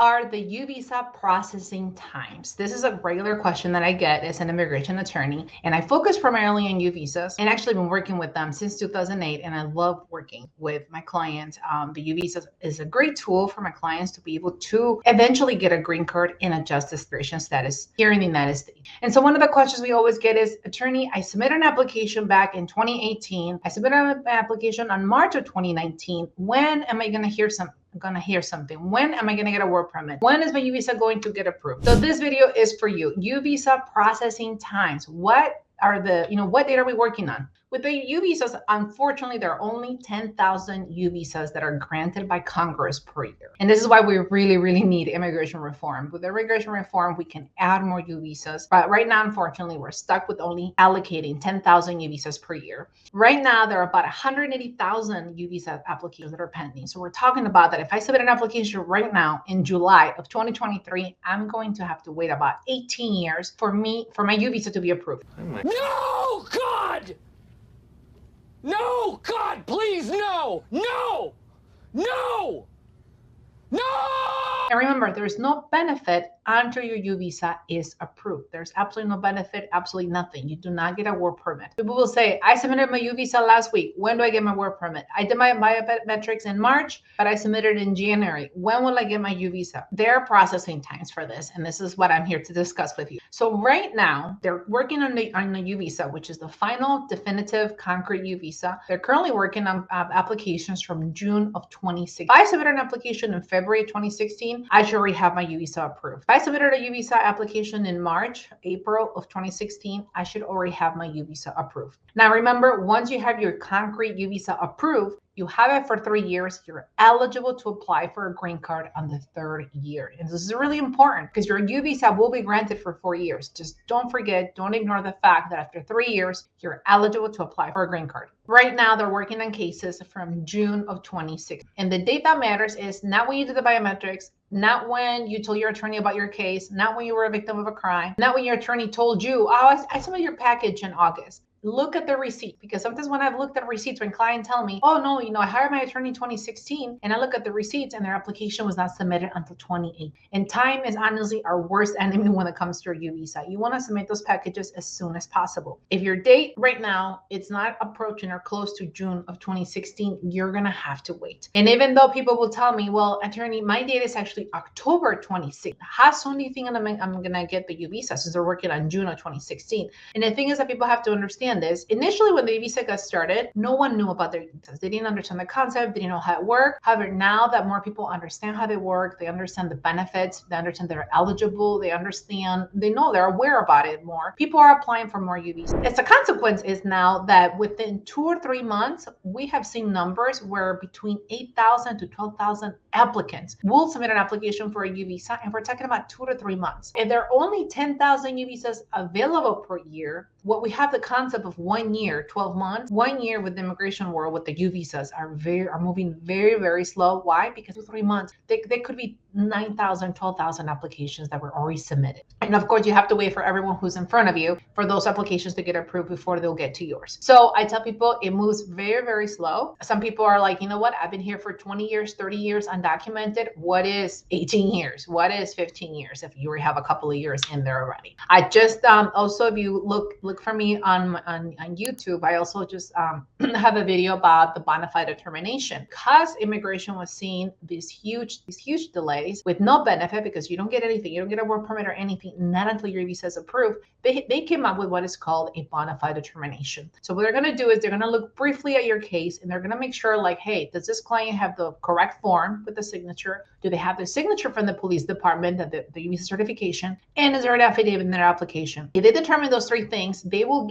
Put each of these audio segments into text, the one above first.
are the U visa processing times? This is a regular question that I get as an immigration attorney, and I focus primarily on U visas and actually been working with them since 2008, and I love working with my clients. The U visa is a great tool for my clients to be able to eventually get a green card and adjust the immigration status here in the United States. And so one of the questions we always get is, attorney, I submitted an application back in 2018. I submitted an application on March of 2019. When am I going to hear something? When am I going to get a work permit? When is my U visa going to get approved? So this video is for you. U visa processing times. What are the, what date are we working on? With the U visas, unfortunately, there are only 10,000 U visas that are granted by Congress per year. And this is why we really, really need immigration reform. With immigration reform, we can add more U visas. But right now, unfortunately, we're stuck with only allocating 10,000 U visas per year. Right now, there are about 180,000 U visa applications that are pending. So we're talking about that if I submit an application right now in July of 2023, I'm going to have to wait about 18 years for my U visa to be approved. No, God! No, God, please, no! No! No! No! And remember, there's no benefit until your U visa is approved. There's absolutely no benefit, absolutely nothing. You do not get a work permit. People will say, I submitted my U visa last week. When do I get my work permit? I did my biometrics in March, but I submitted in January. When will I get my U visa? There are processing times for this, and this is what I'm here to discuss with you. So right now, they're working on the U visa, which is the final definitive concrete U visa. They're currently working on applications from June of 2016. If I submitted an application in February 2016, I should already have my U visa approved. If I submitted a U visa application in April of 2016, I should already have my U visa approved. Now, remember, once you have your concrete U visa approved, you have it for 3 years. You're eligible to apply for a green card on the 3rd year. And this is really important because your U visa will be granted for 4 years. Just don't forget, don't ignore the fact that after 3 years, you're eligible to apply for a green card. Right now, they're working on cases from June of 2016. And the date that matters is not when you did the biometrics, not when you told your attorney about your case, not when you were a victim of a crime, not when your attorney told you, oh, I submitted your package in August. Look at the receipt, because sometimes when I've looked at receipts, when clients tell me, oh no, I hired my attorney in 2016, and I look at the receipts and their application was not submitted until 2018. And time is honestly our worst enemy when it comes to your U visa. You want to submit those packages as soon as possible. If your date right now, it's not approaching or close to June of 2016, you're going to have to wait. And even though people will tell me, well, attorney, my date is actually October 2016. How soon do you think I'm going to get the U visa, since they're working on June of 2016? And the thing is that people have to understand this. Initially, when the visa got started, no one knew about their visas. They didn't understand the concept. They didn't know how it worked. However, now that more people understand how they work, they understand the benefits, they understand they're eligible, they know, they're aware about it more. People are applying for more U visas. As a consequence is now that within 2 or 3 months, we have seen numbers where between 8,000 to 12,000 applicants will submit an application for a U visa, and we're talking about 2 to 3 months. If there are only 10,000 U visas available per year, what we have the concept of 1 year, 12 months, 1 year with the immigration world with the U visas are moving very, very slow. Why? Because 3 months, they could be 9,000, 12,000 applications that were already submitted. And of course, you have to wait for everyone who's in front of you for those applications to get approved before they'll get to yours. So I tell people it moves very, very slow. Some people are like, you know what? I've been here for 20 years, 30 years undocumented. What is 18 years? What is 15 years if you already have a couple of years in there already? I just also, if you look for me on YouTube, I also just have a video about the Bonafide Determination, because immigration was seeing these huge delays with no benefit, because you don't get anything. You don't get a work permit or anything, not until your visa is approved. They came up with what is called a Bonafide Determination. So what they're going to do is they're going to look briefly at your case, and they're going to make sure, like, hey, does this client have the correct form with the signature? Do they have the signature from the police department, the visa certification? And is there an affidavit in their application? If they determine those 3 things, they will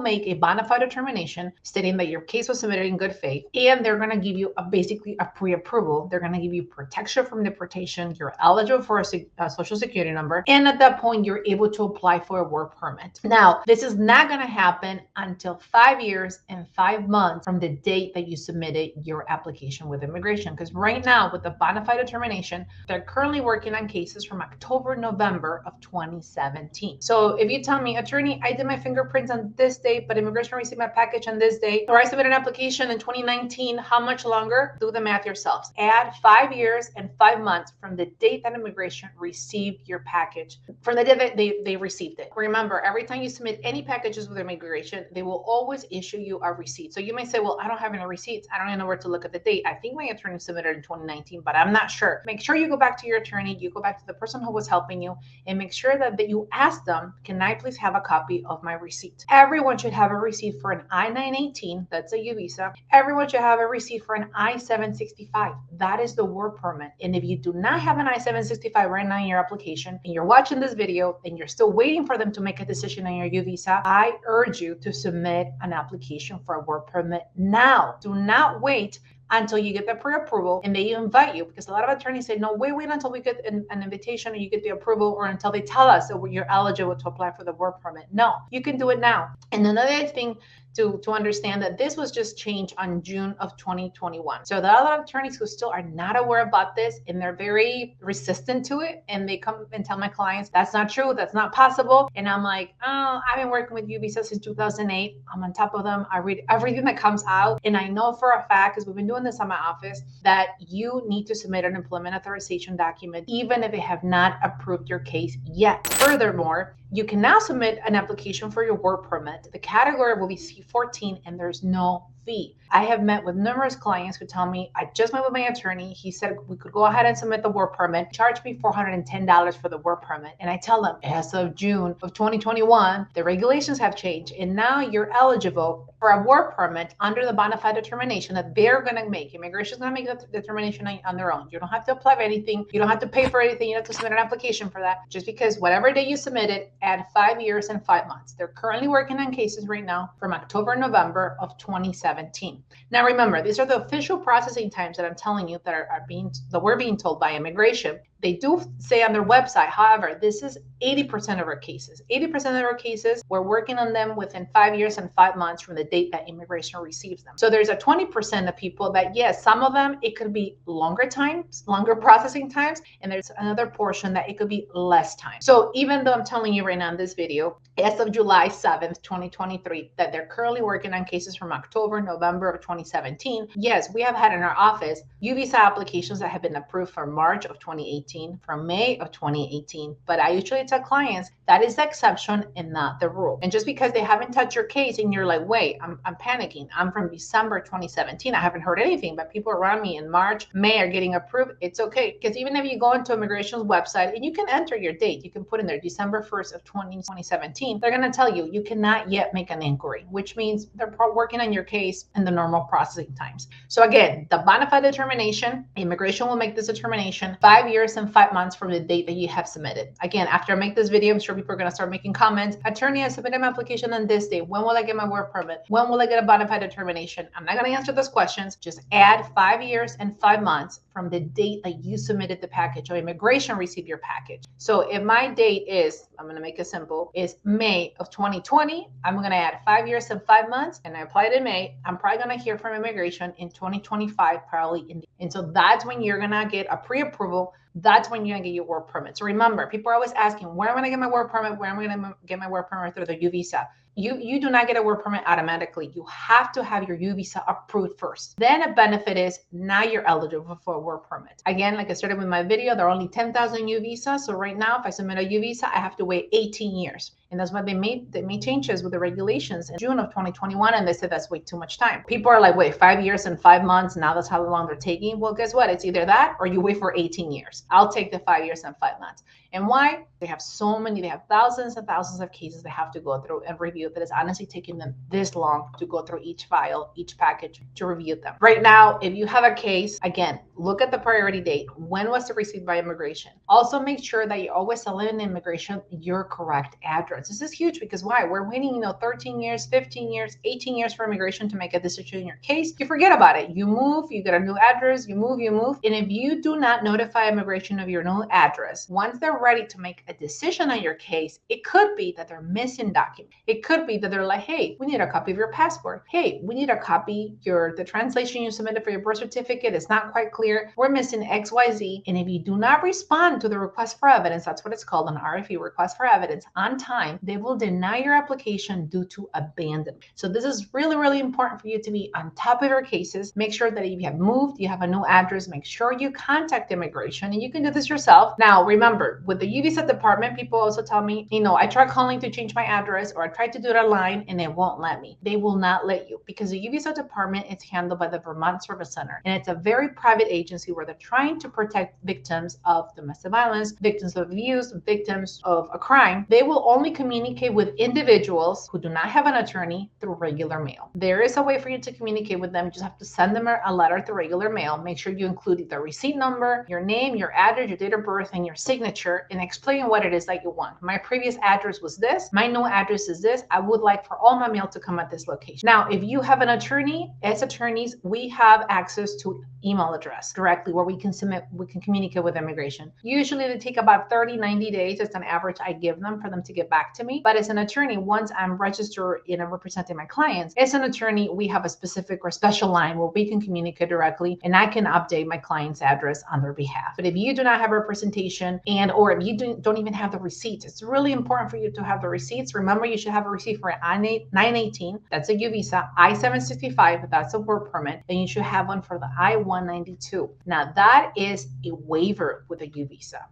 make a Bonafide Determination stating that your case was submitted in good faith, and they're going to give you basically a pre-approval. They're going to give you protection from deportation. You're eligible for a social security number, and at that point, you're able to apply for a work permit. Now, this is not going to happen until 5 years and 5 months from the date that you submitted your application with immigration, because right now with the Bonafide Determination, they're currently working on cases from October, November of 2017. So if you tell me, attorney, I did my fingerprints on this this date, but immigration received my package on this date, or I submitted an application in 2019, how much longer? Do the math yourselves. Add 5 years and 5 months from the date that immigration received your package, from the day that they received it. Remember, every time you submit any packages with immigration, they will always issue you a receipt. So you may say, well, I don't have any receipts. I don't even know where to look at the date. I think my attorney submitted in 2019, but I'm not sure. Make sure you go back to your attorney, you go back to the person who was helping you, and make sure that you ask them, can I please have a copy of my receipt? Everyone should have a receipt for an I-918, that's a U visa. Everyone should have a receipt for an I-765. That is the work permit. And if you do not have an I-765 right now in your application, and you're watching this video and you're still waiting for them to make a decision on your U visa, I urge you to submit an application for a work permit now. Do not wait until you get the pre-approval and they invite you, because a lot of attorneys say, no, wait until we get an invitation or you get the approval, or until they tell us that you're eligible to apply for the work permit. No, you can do it now. And another thing to understand, that this was just changed on June of 2021. So there are a lot of attorneys who still are not aware about this, and they're very resistant to it. And they come and tell my clients, that's not true, that's not possible. And I'm like, oh, I've been working with U visas since 2008. I'm on top of them. I read everything that comes out. And I know for a fact, because we've been doing this at my office, that you need to submit an employment authorization document, even if they have not approved your case yet. Furthermore, you can now submit an application for your work permit. The category will be C14, and there's no fee. I have met with numerous clients who tell me, I just met with my attorney. He said we could go ahead and submit the work permit, charge me $410 for the work permit. And I tell them, as of June of 2021, the regulations have changed, and now you're eligible for a work permit under the Bonafide Determination that they're going to make. Immigration is going to make the determination on their own. You don't have to apply for anything. You don't have to pay for anything. You don't have to submit an application for that. Just because whatever day you submit it, add 5 years and 5 months. They're currently working on cases right now from October and November of 2017. Now remember, these are the official processing times that I'm telling you that we're being told by immigration. They do say on their website, however, this is 80% of our cases. 80% of our cases, we're working on them within 5 years and 5 months from the date that immigration receives them. So there's a 20% of people that, yes, some of them, it could be longer times, longer processing times, and there's another portion that it could be less time. So even though I'm telling you right now in this video, as of July 7th, 2023, that they're currently working on cases from October, November of 2017, yes, we have had in our office U visa applications that have been approved for March of 2018, from May of 2018. But I usually tell clients that is the exception and not the rule. And just because they haven't touched your case and you're like, wait, I'm panicking. I'm from December 2017. I haven't heard anything, but people around me in March, May are getting approved. It's okay. Because even if you go into immigration's website and you can enter your date, you can put in there December 1st of 2017, they're going to tell you cannot yet make an inquiry, which means they're working on your case in the normal processing times. So again, the Bonafide Determination, immigration will make this determination 5 years and 5 months from the date that you have submitted. Again, after I make this video, I'm sure people are going to start making comments. Attorney, I submitted my application on this date. When will I get my work permit? When will I get a Bonafide Determination? I'm not going to answer those questions. Just add 5 years and 5 months from the date that you submitted the package or immigration received your package. So if my date is, I'm going to make it simple, is May of 2020, I'm going to add 5 years and 5 months, and I applied in May. I'm probably going to hear from immigration in 2025, probably and so that's when you're going to get a pre-approval. That's when you're going to get your work permit. So remember, people are always asking, where am I going to get my work permit? Where am I going to get my work permit through the U visa? You do not get a work permit automatically. You have to have your U visa approved first. Then a benefit is now you're eligible for a work permit. Again, like I started with my video, there are only 10,000 U visas. So right now, if I submit a U visa, I have to wait 18 years. And that's why they made changes with the regulations in June of 2021. And they said that's way too much time. People are like, wait, 5 years and 5 months. Now that's how long they're taking. Well, guess what? It's either that or you wait for 18 years. I'll take the 5 years and 5 months. And why? They have so many, they have thousands and thousands of cases they have to go through and review that it's honestly taking them this long to go through each file, each package to review them. Right now, if you have a case, again, look at the priority date. When was it received by immigration? Also make sure that you always tell in immigration your correct address. This is huge because why? We're waiting, 13 years, 15 years, 18 years for immigration to make a decision in your case. You forget about it. You move, you get a new address, you move. And if you do not notify immigration of your new address, once they're ready to make a decision on your case, it could be that they're missing documents. It could be that they're like, hey, we need a copy of your passport. Hey, we need a copy, the translation you submitted for your birth certificate is not quite clear. clear, we're missing XYZ. And if you do not respond to the request for evidence, that's what it's called, an RFE, request for evidence, on time, they will deny your application due to abandonment. So this is really, really important for you to be on top of your cases. Make sure that if you have moved, you have a new address, make sure you contact immigration, and you can do this yourself. Now, remember, with the U visa department, people also tell me, I tried calling to change my address, or I tried to do it online and it won't let me. They will not let you, because the U visa department is handled by the Vermont Service Center, and it's a very private agency where they're trying to protect victims of domestic violence, victims of abuse, victims of a crime. They will only communicate with individuals who do not have an attorney through regular mail. There is a way for you to communicate with them. You just have to send them a letter through regular mail. Make sure you include the receipt number, your name, your address, your date of birth, and your signature, and explain what it is that you want. My previous address was this. My new address is this. I would like for all my mail to come at this location. Now, if you have an attorney, as attorneys, we have access to email address directly where we can communicate with immigration. Usually they take about 30-90 days. It's an average I give them for them to get back to me. But as an attorney, once I'm registered and I'm representing my clients, as an attorney, we have a specific or special line where we can communicate directly, and I can update my client's address on their behalf. But if you do not have representation, or if you don't even have the receipts, it's really important for you to have the receipts. Remember, you should have a receipt for an I-918, that's a U visa, I-765, that's a work permit, and you should have one for the I-192. Now that is a waiver with a U visa.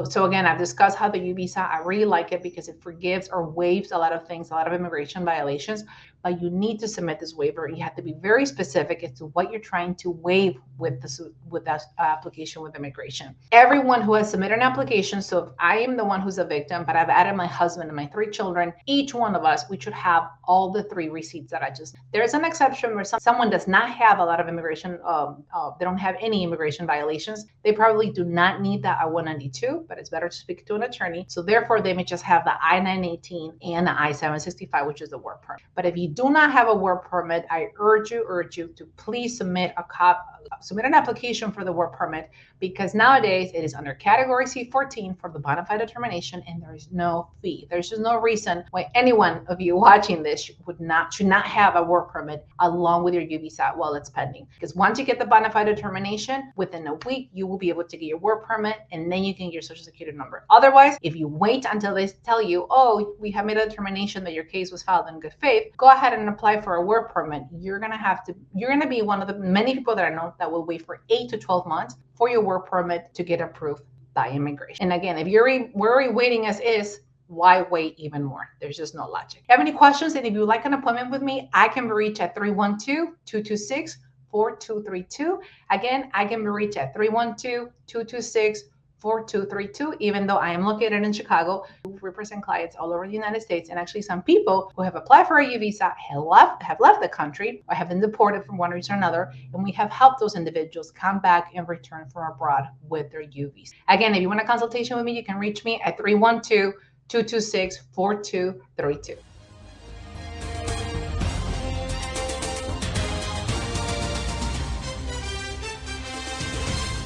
So again, I've discussed how the U visa, I really like it because it forgives or waives a lot of things, a lot of immigration violations, but you need to submit this waiver. You have to be very specific as to what you're trying to waive with that application with immigration. Everyone who has submitted an application, so if I am the one who's a victim, but I've added my husband and my 3 children, each one of us, we should have all the 3 receipts that there's an exception where someone does not have a lot of immigration, they don't have any immigration violations. They probably do not need that I-192, but it's better to speak to an attorney. So therefore, they may just have the I-918 and the I-765, which is the work permit. But if you do not have a work permit, I urge you to please submit an application for the work permit, because nowadays it is under category C14 for the Bonafide Determination, and there is no fee. There's just no reason why any one of you watching this should not have a work permit along with your U visa while it's pending. Because once you get the Bonafide Determination, within a week you will be able to get your work permit, and then you can get your Social Security number. Otherwise, if you wait until they tell you, oh, we have made a determination that your case was filed in good faith, go ahead and apply for a work permit. You're gonna be one of the many people that I know that will wait for 8 to 12 months for your work permit to get approved by immigration. And again, if we're already waiting as is, why wait even more? There's just no logic. If you have any questions, and if you would like an appointment with me, I can be reached at 312-226-4232. Again, I can be reached at 312-226-4232, even though I am located in Chicago. We represent clients all over the United States, and actually some people who have applied for a U visa have left the country or have been deported from one reason or another, and we have helped those individuals come back and return from abroad with their U visa. Again, if you want a consultation with me, you can reach me at 312-226-4232.